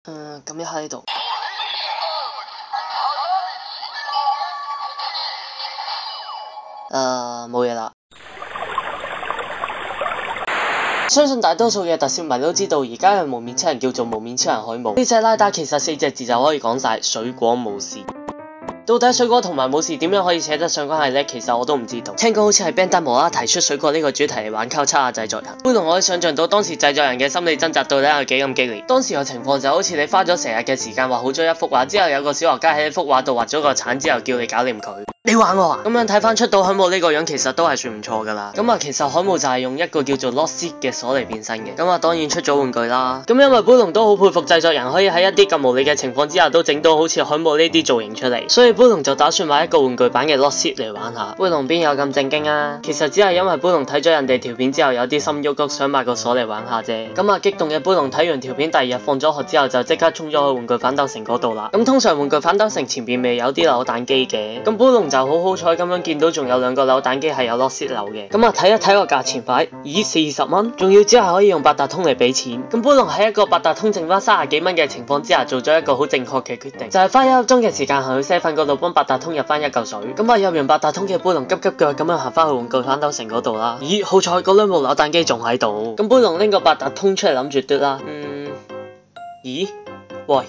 撳一下呢度。冇嘢啦。相信大多數嘅特攝迷都知道，而家嘅無面超人叫做無面超人海姆。呢隻拉打其實4隻字就可以講晒，水果武士。到底水果同埋武士點樣可以扯得上關係呢？其實我都唔知道。聽講好似係 Bandai 無啦啦提出水果呢個主題嚟玩交叉啊製作人。杯龍可以想象到當時製作人嘅心理掙扎到底係幾咁激烈。當時嘅情況就好似你花咗成日嘅時間畫好咗一幅畫，之後有個小學家喺呢幅畫度畫咗個橙之後叫你搞掂佢。你玩我啊？咁樣睇翻出到海姆呢個樣其實都係算唔錯噶啦。咁其實海姆就係用一個叫做 Lost Seed 嘅鎖嚟變身嘅。當然出咗玩具啦。因為杯龍都好佩服製作人可以喺一啲咁無理嘅情況之下都整到好似海姆呢啲造型出嚟，所以杯龍就打算買一個玩具版嘅 Lost Seed 嚟玩下。杯龍邊有咁正經啊？其實只係因為杯龍睇咗人哋條片之後有啲心喐喐，想買個鎖嚟玩下啫。激動嘅杯龍睇完條片，第二日放咗學之後就即刻衝咗去玩具反斗城嗰度啦。通常玩具反斗城前邊咪有啲扭蛋機嘅，杯龍就好好彩咁樣見到仲有2個扭蛋機係有 Lost Seed 扭嘅。睇一睇個價錢牌，咦40蚊，仲要只係可以用八達通嚟俾錢。杯龍喺一個八達通剩翻30幾蚊嘅情況之下，做咗一個好正確嘅決定，就係花1粒鐘嘅時間行去 7-Eleven嗰度幫八達通入翻1嚿水。入完八達通嘅杯龍急急腳咁樣行翻去玩具反斗城嗰度啦。咦，好彩嗰2部扭蛋機仲喺度。杯龍拎個八達通出嚟諗住嘟啦。咦？喂，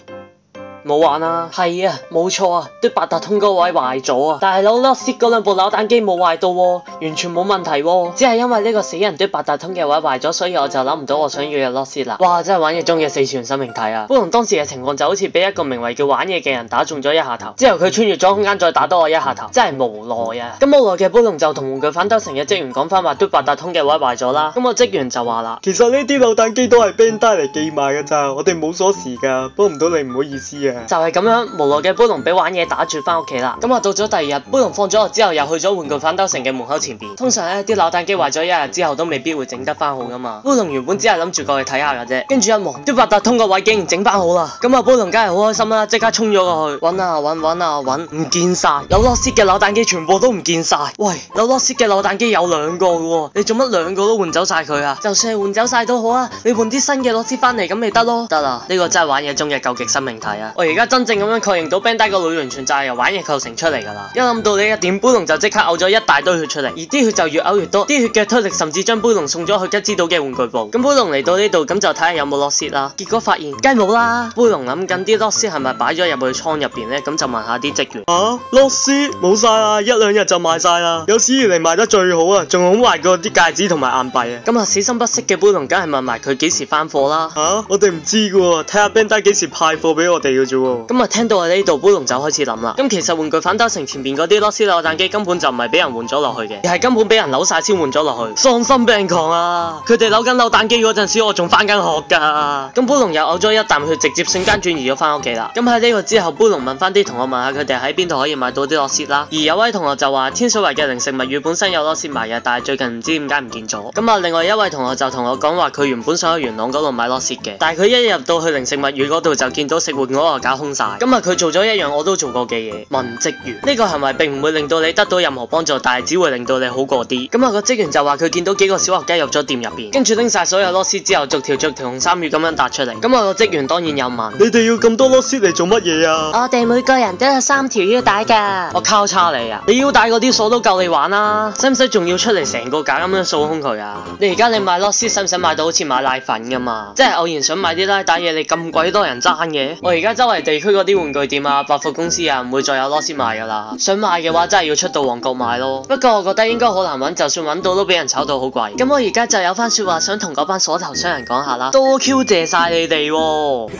冇玩啊？係啊，冇錯啊，嘟八達通嗰位壞咗啊！大佬 Lost Seed 嗰2部扭蛋機冇壞到喎，完全冇問題喎，只係因為呢個死人嘟八達通嘅位壞咗，所以我就諗唔到我想要嘅 Lost Seed啦。哇，真係玩嘢中嘅4次元生命體啊！杯龍當時嘅情況就好似俾一個名為叫玩嘢嘅人打中咗一下頭，之後佢穿越咗空間再打多我一下頭，真係無奈啊！無奈嘅杯龍就同玩具反斗城嘅職員講翻話嘟八達通嘅位壞咗啦。個職員就話啦，其實呢啲扭蛋機都係 Bandai 嚟寄賣㗎咋，我哋冇鎖匙㗎，幫唔到你唔好意思啊。就係咁樣，無奈嘅杯龍俾玩嘢打住翻屋企啦。到咗第2日，杯龍放咗學之後又去咗玩具反斗城嘅門口前邊。通常呢啲扭蛋機壞咗1日之後都未必會整得翻好噶嘛。杯龍原本只係諗住過去睇下噶啫，跟住一望，嘟八達通個位竟然整翻好啦。杯龍梗係好開心啦，即刻衝咗過去，揾啊揾，唔見晒，有 Lost Seed嘅扭蛋機全部都唔見晒。喂，有 Lost Seed嘅扭蛋機有2個嘅喎，你做乜2個都換走晒佢啊？就算係換走晒都好啊，你換啲新嘅Lost Seed翻嚟咁咪得咯。得啦，呢個真係玩嘢中嘅究極生命體啊！我而家真正咁樣確認到 Bandai 個女完全就係由玩嘢構成出嚟噶啦。一諗到呢一點，杯龍就即刻嘔咗一大堆血出嚟，而啲血就越嘔越多，啲血嘅推力甚至將杯龍送咗去吉之島嘅玩具部。杯龍嚟到呢度咁就睇下有冇Lost Seed啦，結果發現梗係冇啦。杯龍諗緊啲Lost Seed係咪擺咗入去倉入邊呢？咁就問下啲職員。Lost Seed冇晒啦，1-2日就賣晒啦，有史以嚟賣得最好啊，仲好賣過啲戒指同埋硬幣啊。死心不息嘅杯龍梗係問埋佢幾時翻貨啦。我哋唔知㗎喎，睇下 Bandai 幾時派貨俾我哋嘅啫喎。聽到喺呢度，杯龍就開始諗啦。其實玩具反斗城前邊嗰啲Lost Seed扭蛋機根本就唔係俾人換咗落去嘅，而係根本俾人扭晒先換咗落去。喪心病狂啊！佢哋扭緊扭蛋機嗰陣時，我仲翻緊學噶。杯龍又嘔咗一啖血，直接瞬間轉移咗翻屋企啦。喺呢個之後，杯龍問翻啲同學問下佢哋喺邊度可以買到啲Lost Seed啦。而有位同學就話天水圍嘅零食物語本身有Lost Seed賣嘅，但係最近唔知點解唔見咗。另外一位同學就同我講話，佢原本想去元朗嗰度買Lost Seed嘅，但係佢一入到去零食物語嗰度就見到食活我搞空晒。佢做咗一樣我都做過嘅嘢，問職員。呢個行為並唔會令到你得到任何幫助，但係只會令到你好過啲。個職員就話佢見到幾個小學雞入咗店入邊，跟住拎晒所有Lost Seed之後，逐條紅衫魚咁樣搭出嚟。個職員當然有問：你哋要咁多Lost Seed嚟做乜嘢啊？我哋每個人都有3條腰帶噶。我交叉你啊！你腰帶嗰啲鎖都夠你玩啦，使唔使仲要出嚟成個架咁樣掃空佢啊？你而家你買Lost Seed使唔使買到好似買奶粉噶嘛？即係偶然想買啲拉打嘢，你咁鬼多人爭嘅。我而家周圍地區嗰啲玩具店啊、百貨公司啊，唔會再有Lost Seed賣噶啦。想買嘅話，真係要出到旺角買咯。不過我覺得應該好難揾，就算揾到都俾人炒到好貴。我而家就有番說話想同嗰班鎖頭商人講下啦。多 Q 謝晒你哋喎。